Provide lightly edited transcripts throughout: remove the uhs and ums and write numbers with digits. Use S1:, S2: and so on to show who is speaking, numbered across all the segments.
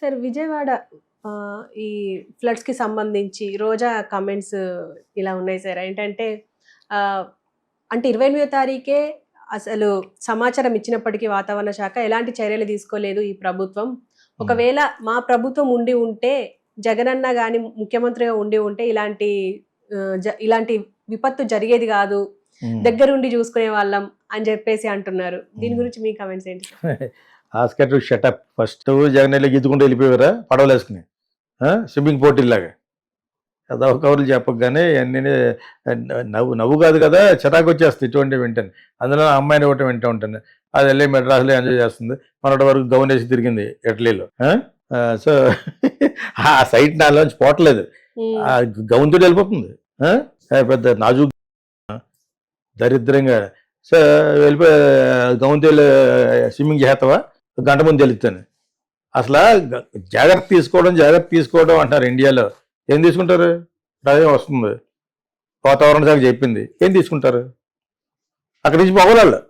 S1: Sir Vijayawada ఈ ఫ్లడ్స్‌కి సంబంధించి రోజా comments ఇలా ఉన్నాయి సార్. ఏంటంటే ఆహ్, అంటే 28వ తారీఖే అసలు సమాచారం ఇచ్చినప్పటికీ వాతావరణ శాఖ ఎలాంటి చర్యలు తీసుకోలేదు ఈ ప్రభుత్వం. ఒకవేళ మా ప్రభుత్వం ఉండి ఉంటే జగనన్న గాని ముఖ్యమంత్రిగా ఉండి ఉంటే ఇలాంటి విపత్తు జరిగేది కాదు. దగ్గరుండి చూసుకునే వాళ్ళం అని చెప్పేసి అంటున్నారు. దీని గురించి మీ కామెంట్స్ ఏంటి?
S2: ఆస్కర్ టు షటప్. ఫస్ట్ జగన్ వెళ్ళి గీతుకుంటూ వెళ్ళిపోయారా పడవలు వేసుకుని స్విమ్మింగ్ పోటీలాగా అదో కవర్లు చెప్పగానే అన్నీ నవ్వు కాదు కదా, చిరాకు వచ్చేస్తుంది ఇటువంటి వింటాను. అందులో అమ్మాయిని ఒకటి వింటూ ఉంటాను. అది వెళ్ళి మెడ్రాస్లో ఎంజాయ్ చేస్తుంది. మొన్నటి వరకు గౌన్ వేసి తిరిగింది ఇటలీలో. సో ఆ సైట్ నాలోంచి పోవట్లేదు, ఆ గౌన్తో వెళ్ళిపోతుంది. పెద్ద నాజు దరిద్రంగా. సో వెళ్ళిపోయి గౌన్తో వెళ్ళి స్విమ్మింగ్ చేస్తావా, గంట ముందు తెలుస్తాను. అసలు జాగ్రత్త తీసుకోవడం అంటారు ఇండియాలో. ఏం తీసుకుంటారు? అదే వస్తుంది వాతావరణ శాఖ చెప్పింది. ఏం తీసుకుంటారు? అక్కడి నుంచి పోగలాళ్ళు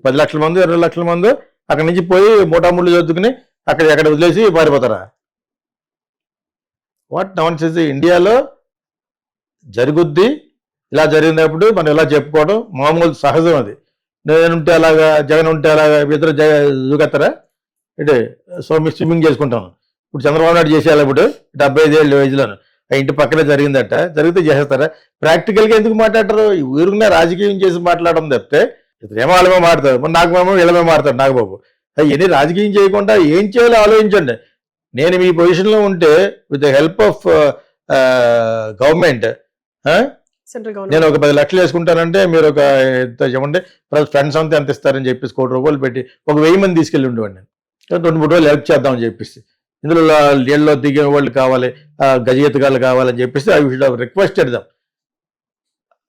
S2: 10 లక్షల మంది 20 లక్షల మంది అక్కడి నుంచి పోయి మూటాముళ్ళు చదువుకుని ఎక్కడ వదిలేసి పారిపోతారా? What nonsense. ఇండియాలో జరుగుద్ది. ఇలా జరిగినప్పుడు మనం ఇలా చెప్పుకోవడం మామూలు సహజం. అది నేనుంటే అలాగా, జగన్ ఉంటే అలాగా ఇద్దరు దూకెత్తారా? అంటే స్విమ్మింగ్ చేసుకుంటాను. ఇప్పుడు చంద్రబాబు నాయుడు చేసేయాలి. ఇప్పుడు 75 ఏళ్ళ వయసులోను ఆ ఇంటి పక్కనే జరిగితే చేసేస్తారా? ప్రాక్టికల్గా ఎందుకు మాట్లాడతారు? ఊరుకునే రాజకీయం చేసి మాట్లాడడం తప్పితే ఏమో వాళ్ళమే మాడతారు. మరి నాగబాబు వీళ్ళమే మాడతారు. నాగబాబు ఎన్ని రాజకీయం చేయకుండా ఏం చేయాలో ఆలోచించండి. నేను మీ పొజిషన్లో ఉంటే with the help of government నేను ఒక 10 లక్షలు వేసుకుంటానంటే మీరు ఒక చెప్పండి ఫ్రెండ్స్ అంతా ఎంత ఇస్తారని చెప్పేసి ₹1,00,00,000 పెట్టి ఒక 1000 మంది తీసుకెళ్ళి ఉండేవాడిని. 2-3 రోజులు హెల్ప్ చేద్దామని చెప్పేసి. ఇందులో నీళ్ళలో దిగే వాళ్ళు కావాలి, గజయితగాళ్ళు కావాలని చెప్పేసి I should have requested them.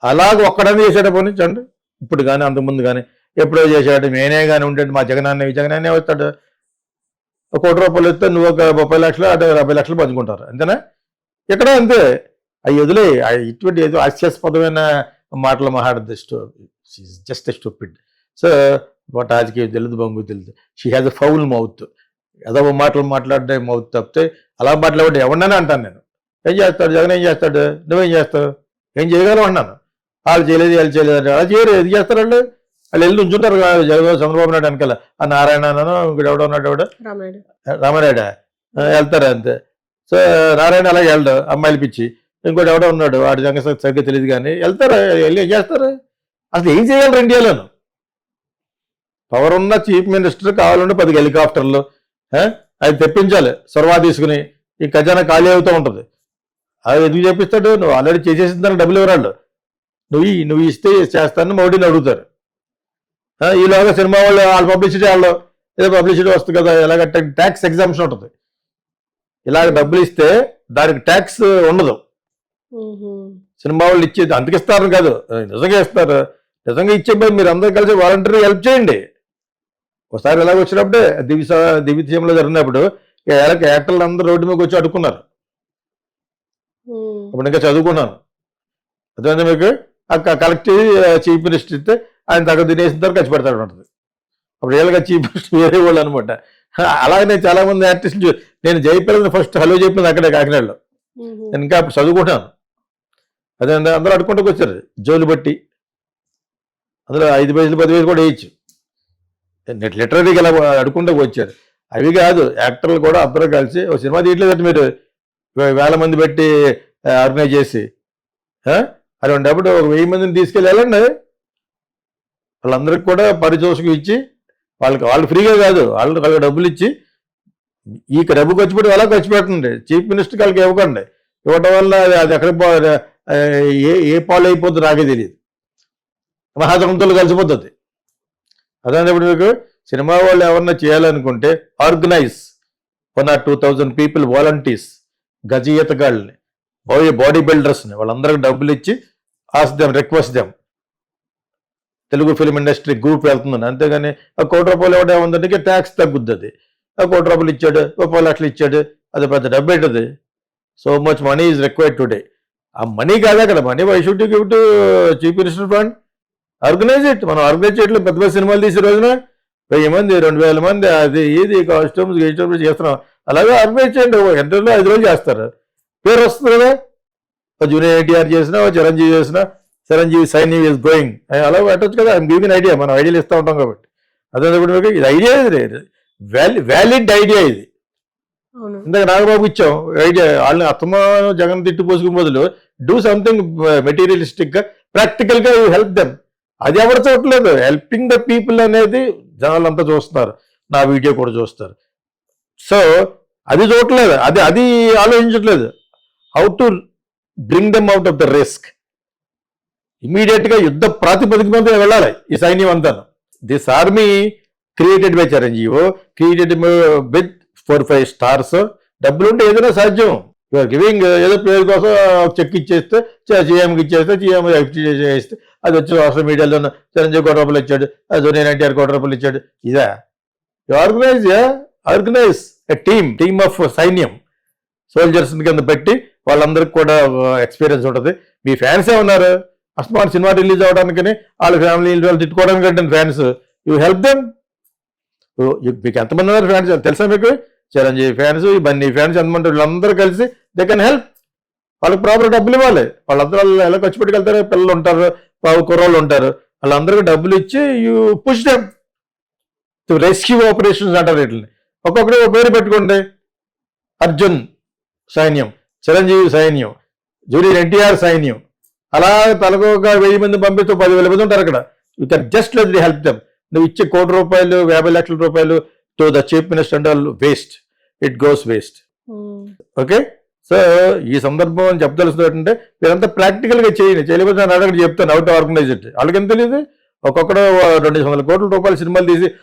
S2: అలాగ ఒక్కడనే చేసాడు పోనీ చండి. ఇప్పుడు కానీ అంతకుముందు కానీ ఎప్పుడో చేశాడు. నేనే కానీ ఉంటాడు మా జగనాన్నే వస్తాడు. ₹1,00,00,000 ఇస్తే నువ్వు ఒక 30 లక్షలు అటు 50 లక్షలు పంచుకుంటారు. అంతేనా? ఇక్కడ అంతే. అవి వదిలే ఇటువంటి ఏదో హాస్యాస్పదమైన మాటలు మాట్లాడద్దు. Just stupid. సో రాజకీయం తెలియదు, బొంగు తెలియదు. She has a foul mouth. ఏదో మాటలు మాట్లాడే మౌత్ తప్పితే అలా మాట్లాడే ఎవరినైనా అంటాను నేను. ఏం చేస్తాడు జగన్? ఏం చేస్తాడు? నువ్వేం చేస్తావు? ఏం చేయగలవు అన్నాను. వాళ్ళు చేయలేదు అలా చేయరు. ఏది చేస్తారు వాళ్ళు వెళ్ళి ఉంచుంటారు చంద్రబాబు నాయుడు వెనకాల. ఆ నారాయణ ఇంకోటి ఎవడో ఉన్నాడు, ఎవడ రామారాయుడ వెళ్తారు అంతే. సో నారాయణ అలా వెళ్ళడు, అమ్మాయిలు పిచ్చి. ఇంకోటి ఎవడో ఉన్నాడు, వాడి సంగతి సరిగ్గా తెలియదు కానీ వెళ్తారు. వెళ్ళి ఏం చేస్తారు? అసలు ఏం చేయగలరు ఇండియాలోను? పవర్ ఉన్న చీఫ్ మినిస్టర్ కావాలంటే 10 హెలికాప్టర్లు అది తెప్పించాలి సొరవా తీసుకుని. ఈ ఖజానా ఖాళీ అవుతూ ఉంటుంది. అది ఎందుకు చేపిస్తాడు? నువ్వు ఆల్రెడీ చేసేసిన దానికి డబ్బులు ఇవ్వరాళ్ళు. నువ్వు ఇస్తే చేస్తానని మోడీని అడుగుతారు. ఈలోగా సినిమా వాళ్ళు పబ్లిసిటీ వాళ్ళు ఏదో పబ్లిసిటీ వస్తుంది కదా, ఎలాగ ట్యాక్స్ ఎగ్జామ్షన్ ఉంటుంది. ఇలాగ డబ్బులు ఇస్తే దానికి ట్యాక్స్ ఉండదు. సినిమా వాళ్ళు ఇచ్చేది అంతకిస్తారు కాదు, నిజంగా ఇస్తారు. నిజంగా ఇచ్చేపోయి మీరు అందరూ కలిసి వాలంటరీ హెల్ప్ చేయండి. ఒకసారి ఎలాగ వచ్చినప్పుడే దివ్యలో జరిగినప్పుడు యాక్టర్లు అందరూ రోడ్డు మీదకి వచ్చి అడుక్కున్నారు. అప్పుడు ఇంకా చదువుకున్నాను. అదే మీకు కలెక్ట్ చీఫ్ మినిస్టర్ ఇస్తే ఆయన తగ్గ తినేసిన తర్వాత ఖర్చు పెడతాడు ఉంటుంది. అప్పుడు రియల్గా చీఫ్ మినిస్టర్ వేరే వాళ్ళు అనమాట. అలాగే చాలా మంది ఆర్టిస్టులు నేను జయప్రద ఫస్ట్ హలో చెప్పింది అక్కడే కాకినాడలో. నేను ఇంకా అప్పుడు చదువుకుంటాను. అదే అందరూ అడుక్కుంటూ వచ్చారు జోలు బట్టి. అందులో 5 పైసలు 10 పైసలు కూడా వేయచ్చు. లిటరరీగా ఇలా అడుక్కుంటూ వచ్చారు. అవి కాదు, యాక్టర్లు కూడా అందరూ కలిసి ఒక సినిమా తీయట్లేదంటే మీరు 1000 మంది పెట్టి ఆర్గనైజ్ చేసి అటువంటిప్పుడు ఒక 1000 మందిని తీసుకెళ్ళి వెళ్ళండి. వాళ్ళందరికీ కూడా పారితోషికం ఇచ్చి వాళ్ళు ఫ్రీగా కాదు, వాళ్ళకి డబ్బులు ఇచ్చి ఈ డబ్బు ఖర్చు పెట్టి అలా ఖర్చు పెట్టండి. చీఫ్ మినిస్టర్ వాళ్ళకి ఇవ్వకండి. ఇవ్వటం వల్ల అది ఎక్కడ ఏ పాలు అయిపోతుంది నాకే తెలియదు. మహాజనంతో కలిసిపోతుంది. అదేప్పుడు మీకు సినిమా వాళ్ళు ఎవరన్నా చేయాలనుకుంటే ఆర్గనైజ్ 1 or 2,000 పీపుల్ వాలంటీర్స్, గజయితగాళ్ళని, బాడీ బిల్డర్స్ని వాళ్ళందరికీ డబ్బులు ఇచ్చి request them. Telugu film industry group వెళ్తుందని. అంతేగాని ₹1,00,00,000 ఇవ్వడం ఏముందంటే ట్యాక్స్ తగ్గుద్ది. అది ₹1,00,00,000 ఇచ్చాడు, 30 లక్షలు ఇచ్చాడు, అది పెద్ద డబ్బు ఏంటది? So much money is required today. ఆ మనీ కాదా అక్కడ money. Why should you give to chief minister fund? Organise it. మనం ఆర్గనైజ్ చేయట్లేదు. పెద్ద పెద్ద సినిమాలు తీసే రోజున 1000 మంది 2000 మంది అది ఇది కాస్ట్యూమ్స్ చేస్తున్నాం. అలాగే ఆర్గనైజ్ చేయండి, ఎంటర్లో 5 రోజులు చేస్తారు, పేరు వస్తుంది కదా. జూనియర్ ఎన్టీఆర్ చేసినా, చిరంజీవి చేసినా, చిరంజీవి సైని ఈజ్ గోయింగ్ అలా పెట్టచ్చు కదా. ఐఎమ్ గివింగ్ ఐడియా, మనం ఐడియాలు ఇస్తూ ఉంటాం కాబట్టి. అదే మీకు ఇది ఐడియా, ఇది వ్యాలిడ్ ఐడియా. ఇది
S1: అవును.
S2: ఇందాక నాగబాబు ఇచ్చాం ఐడియా. వాళ్ళని అత్తమానం జగన్ తిట్టు పోసుకునే బదులు డూ సంథింగ్ మెటీరియలిస్టిక్ గా, ప్రాక్టికల్ గా హెల్ప్ దెమ్. అది ఎవరు చూడట్లేదు. హెల్పింగ్ ద పీపుల్ అనేది జనాలు అంతా చూస్తున్నారు, నా వీడియో కూడా చూస్తారు. సో అది చూడట్లేదు, అది ఆలోచించట్లేదు. How to bring them out of the risk. Immediate గా యుద్ధ ప్రాతిపదిక మీద వెళ్ళాలి ఈ సైన్యం అంతా. This army created by Chiranjeevi, created with 4-5 stars. డబ్బులు ఉంటే ఏదైనా సాధ్యం. యూఆర్ గివింగ్ ఏదో పేరు కోసం చెక్ ఇచ్చేస్తే, సీఎంకి ఇచ్చేస్తే, సీఎం చేస్తే అది వచ్చి సోషల్ మీడియాలో చిరంజీవి ₹1 ఇచ్చాడు, జూనియర్ ఎన్టీఆర్ ₹1 ఇచ్చాడు. ఇదా ఆర్గనైజ్ ఎ టీమ్ ఆఫ్ సైన్యం, సోల్జర్స్ కింద పెట్టి వాళ్ళందరికి కూడా ఎక్స్పీరియన్స్ ఉంటుంది. మీ ఫ్యాన్సే ఉన్నారు, అస్మాన్ సినిమా రిలీజ్ అవడానికి వాళ్ళ ఫ్యామిలీ వాళ్ళు తిట్టుకోవడానికి అంటే ఫ్యాన్స్, యూ హెల్ప్ దెమ్. మీకు ఎంతమంది ఉన్నారు ఫ్యాన్స్ తెలుసా మీకు? చిరంజీవి ఫ్యాన్స్, ఈ బన్నీ ఫ్యాన్స్, ఎంతమంది వీళ్ళందరూ కలిసి దే కెన్ హెల్ప్. వాళ్ళకి ప్రాపర్ డబ్బులు ఇవ్వాలి. వాళ్ళందరూ ఎలా ఖర్చు పెట్టుకెళ్తారు? పిల్లలు ఉంటారు, కుర్రోళ్ళు ఉంటారు, వాళ్ళందరికీ డబ్బులు ఇచ్చి you push them to rescue operations అంటారు. వీటిని ఒక్కొక్కటి ఒక పేరు పెట్టుకోండి. అర్జున్ సైన్యం, చిరంజీవి సైన్యం, జూనియర్ ఎన్టీఆర్ సైన్యం. అలా తలకు ఒక 1000 మంది పంపిస్తూ 10,000 మంది ఉంటారు అక్కడ. You can just let the help them. నువ్వు ఇచ్చే ₹1,00,00,000, 50 లక్షల రూపాయలు to the chief minister and all waste, it goes waste. Okay. So ఈ సందర్భం చెప్పదలుస్తుంది ఏంటంటే, మీరంతా ప్రాక్టికల్ గా చేయండి. చేయలేకపోతే నేను అడగండి, చెప్తాను హౌ టు ఆర్గనైజ్ ఇట్. వాళ్ళకి ఎంత తెలియదు. ఒక్కొక్కడు 200 కోట్ల రూపాయల సినిమాలు తీసి